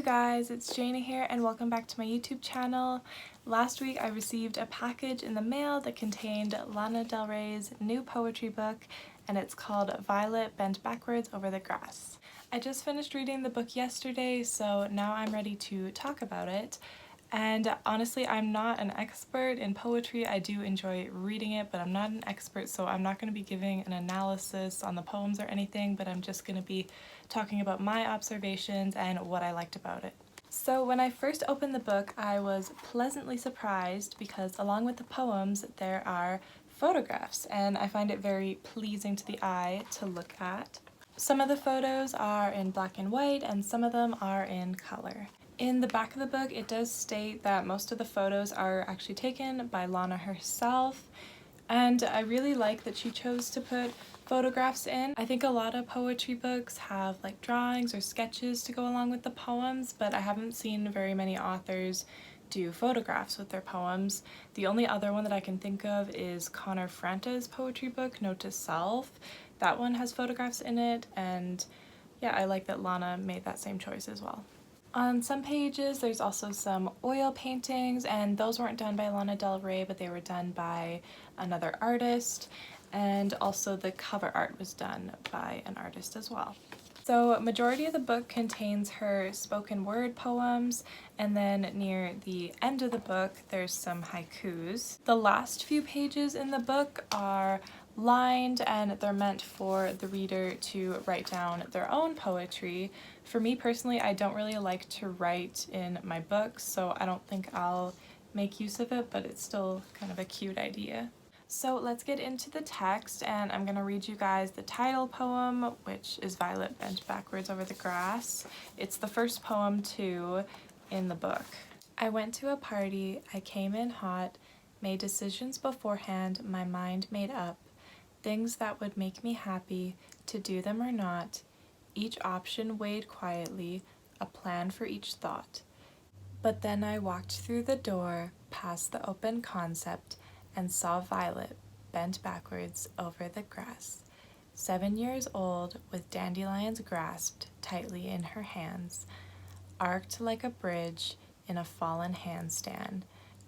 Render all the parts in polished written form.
guys, it's Jana here and welcome back to my YouTube channel. Last week I received a package in the mail that contained Lana Del Rey's new poetry book, and it's called Violet Bent Backwards Over the Grass. I just finished reading the book yesterday, so now I'm ready to talk about it. And honestly, I'm not an expert in poetry. I do enjoy reading it, but I'm not an expert, so I'm not going to be giving an analysis on the poems or anything, but I'm just going to be talking about my observations and what I liked about it. So when I first opened the book, I was pleasantly surprised because along with the poems, there are photographs, and I find it very pleasing to the eye to look at. Some of the photos are in black and white, and some of them are in color. In the back of the book, it does state that most of the photos are actually taken by Lana herself, and I really like that she chose to put photographs in. I think a lot of poetry books have like drawings or sketches to go along with the poems, but I haven't seen very many authors do photographs with their poems. The only other one that I can think of is Connor Franta's poetry book, Note to Self. That one has photographs in it, and yeah, I like that Lana made that same choice as well. On some pages there's also some oil paintings, and those weren't done by Lana Del Rey, but they were done by another artist, and also the cover art was done by an artist as well. So majority of the book contains her spoken word poems, and then near the end of the book there's some haikus. The last few pages in the book are lined, and they're meant for the reader to write down their own poetry. For me personally, I don't really like to write in my books, so I don't think I'll make use of it, but it's still kind of a cute idea. So let's get into the text, and I'm going to read you guys the title poem, which is Violet Bent Backwards Over the Grass. It's the first poem too in the book. I went to a party, I came in hot, made decisions beforehand, my mind made up. Things that would make me happy, to do them or not. Each option weighed quietly, a plan for each thought. But then I walked through the door, past the open concept, and saw Violet bent backwards over the grass. 7 years old, with dandelions grasped tightly in her hands, arced like a bridge in a fallen handstand,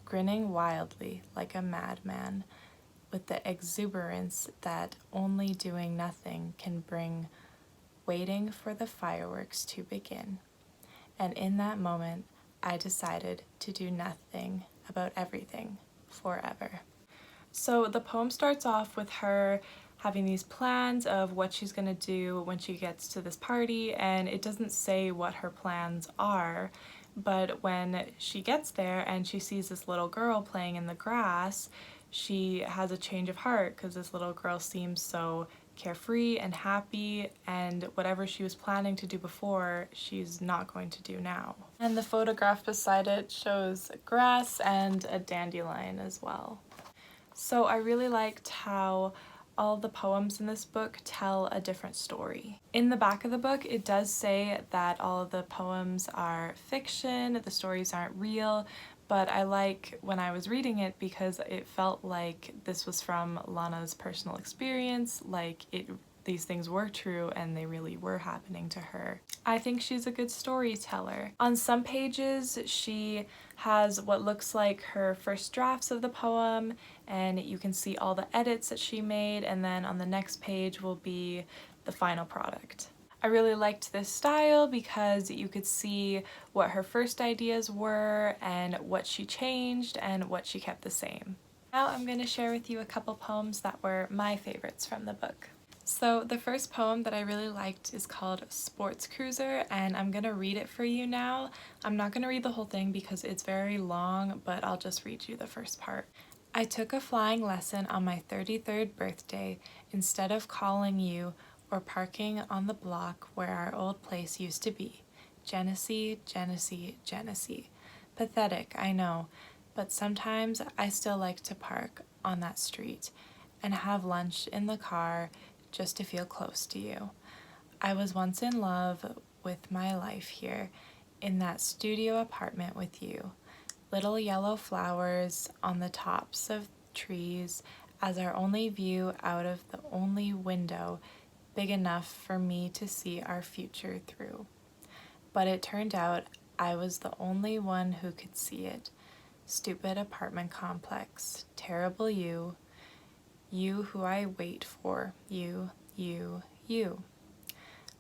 grinning wildly like a madman, with the exuberance that only doing nothing can bring, waiting for the fireworks to begin. And in that moment, I decided to do nothing about everything forever. So the poem starts off with her having these plans of what she's going to do when she gets to this party, and it doesn't say what her plans are, but when she gets there and she sees this little girl playing in the grass, she has a change of heart because this little girl seems so carefree and happy, and whatever she was planning to do before, she's not going to do now. And the photograph beside it shows grass and a dandelion as well. So I really liked how all the poems in this book tell a different story. In the back of the book, it does say that all of the poems are fiction, the stories aren't real, but I like when I was reading it because it felt like this was from Lana's personal experience, like these things were true and they really were happening to her. I think she's a good storyteller. On some pages she has what looks like her first drafts of the poem, and you can see all the edits that she made, and then on the next page will be the final product. I really liked this style because you could see what her first ideas were and what she changed and what she kept the same. Now I'm going to share with you a couple poems that were my favorites from the book. So the first poem that I really liked is called Sports Cruiser, and I'm going to read it for you now. I'm not going to read the whole thing because it's very long, but I'll just read you the first part. I took a flying lesson on my 33rd birthday instead of calling you or parking on the block where our old place used to be. Genesee, Genesee, Genesee. Pathetic, I know, but sometimes I still like to park on that street and have lunch in the car just to feel close to you. I was once in love with my life here in that studio apartment with you. Little yellow flowers on the tops of trees as our only view out of the only window big enough for me to see our future through. But it turned out I was the only one who could see it. Stupid apartment complex, terrible you, you who I wait for, you,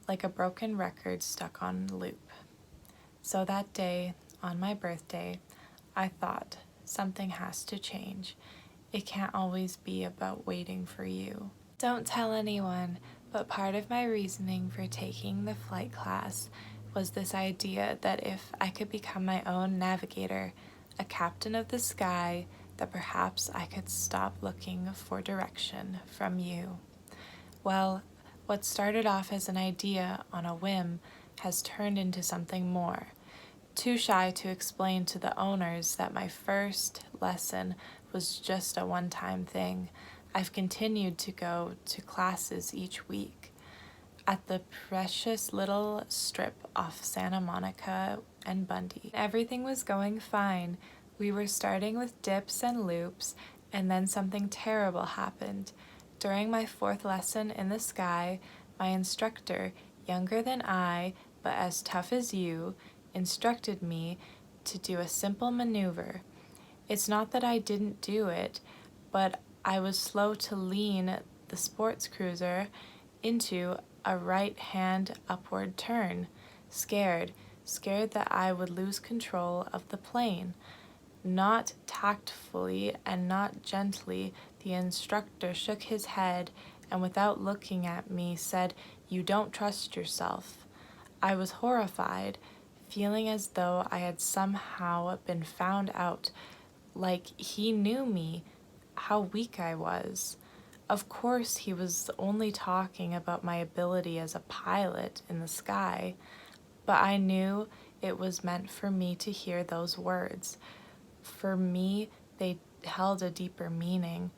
like a broken record stuck on loop. So that day, on my birthday, I thought, something has to change. It can't always be about waiting for you. Don't tell anyone, but part of my reasoning for taking the flight class was this idea that if I could become my own navigator, a captain of the sky, that perhaps I could stop looking for direction from you. Well, what started off as an idea on a whim has turned into something more. Too shy to explain to the owners that my first lesson was just a one-time thing, I've continued to go to classes each week. At the precious little strip off Santa Monica and Bundy, everything was going fine. We were starting with dips and loops, and then something terrible happened. During my fourth lesson in the sky, my instructor, younger than I, but as tough as you, instructed me to do a simple maneuver. It's not that I didn't do it, but I was slow to lean the sports cruiser into a right-hand upward turn, scared that I would lose control of the plane. Not tactfully and not gently, the instructor shook his head and without looking at me said, "You don't trust yourself." I was horrified, feeling as though I had somehow been found out, like he knew me, how weak I was. Of course, he was only talking about my ability as a pilot in the sky, but I knew it was meant for me to hear those words. For me, they held a deeper meaning.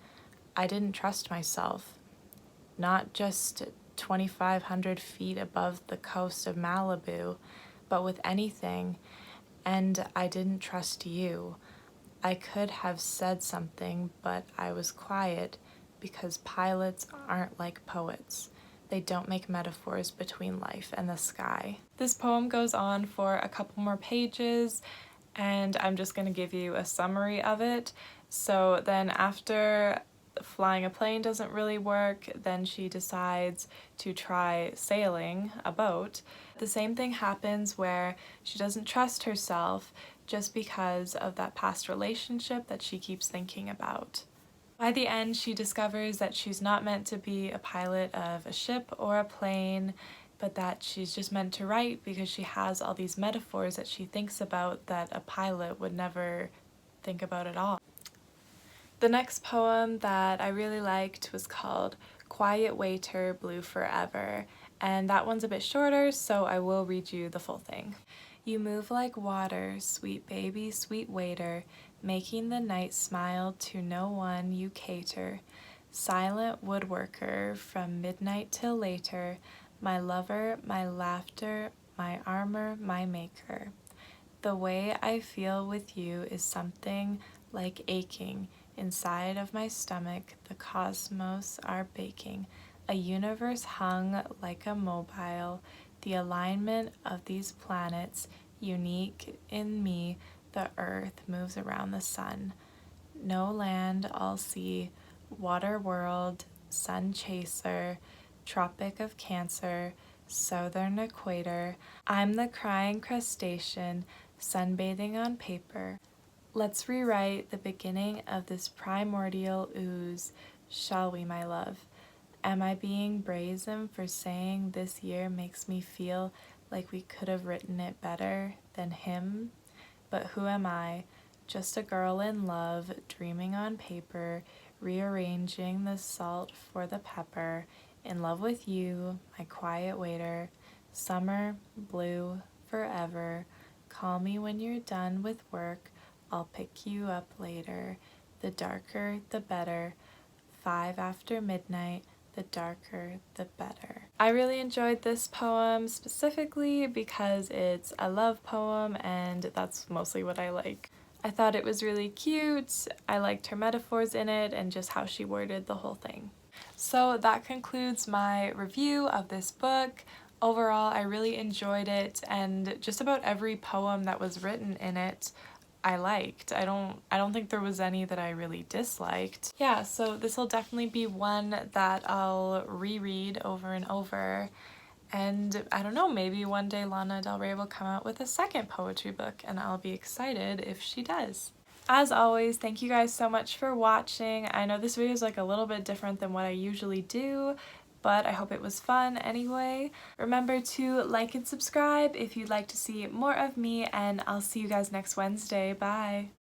I didn't trust myself, not just 2,500 feet above the coast of Malibu, but with anything, and I didn't trust you. I could have said something, but I was quiet because pilots aren't like poets. They don't make metaphors between life and the sky. This poem goes on for a couple more pages, and I'm just going to give you a summary of it. So then after flying a plane doesn't really work, then she decides to try sailing a boat. The same thing happens where she doesn't trust herself just because of that past relationship that she keeps thinking about. By the end, she discovers that she's not meant to be a pilot of a ship or a plane, but that she's just meant to write because she has all these metaphors that she thinks about that a pilot would never think about at all. The next poem that I really liked was called Quiet Waiter, Blue Forever, and that one's a bit shorter, so I will read you the full thing. You move like water, sweet baby, sweet waiter, making the night smile to no one you cater. Silent woodworker from midnight till later, my lover, my laughter, my armor, my maker. The way I feel with you is something like aching. Inside of my stomach, the cosmos are baking. A universe hung like a mobile. The alignment of these planets, unique in me, the earth moves around the sun. No land, all sea, water world, sun chaser, tropic of Cancer, southern equator. I'm the crying crustacean, sunbathing on paper. Let's rewrite the beginning of this primordial ooze, shall we, my love? Am I being brazen for saying this year makes me feel like we could have written it better than him? But who am I? Just a girl in love, dreaming on paper, rearranging the salt for the pepper, in love with you, my quiet waiter. Summer, blue, forever. Call me when you're done with work, I'll pick you up later. The darker, the better. 5 after midnight, the darker, the better. I really enjoyed this poem specifically because it's a love poem and that's mostly what I like. I thought it was really cute, I liked her metaphors in it and just how she worded the whole thing. So that concludes my review of this book. Overall, I really enjoyed it, and just about every poem that was written in it I liked. I don't think there was any that I really disliked. Yeah, so this will definitely be one that I'll reread over and over. And I don't know, maybe one day Lana Del Rey will come out with a second poetry book, and I'll be excited if she does. As always, thank you guys so much for watching. I know this video is like a little bit different than what I usually do, but I hope it was fun anyway. Remember to like and subscribe if you'd like to see more of me, and I'll see you guys next Wednesday. Bye!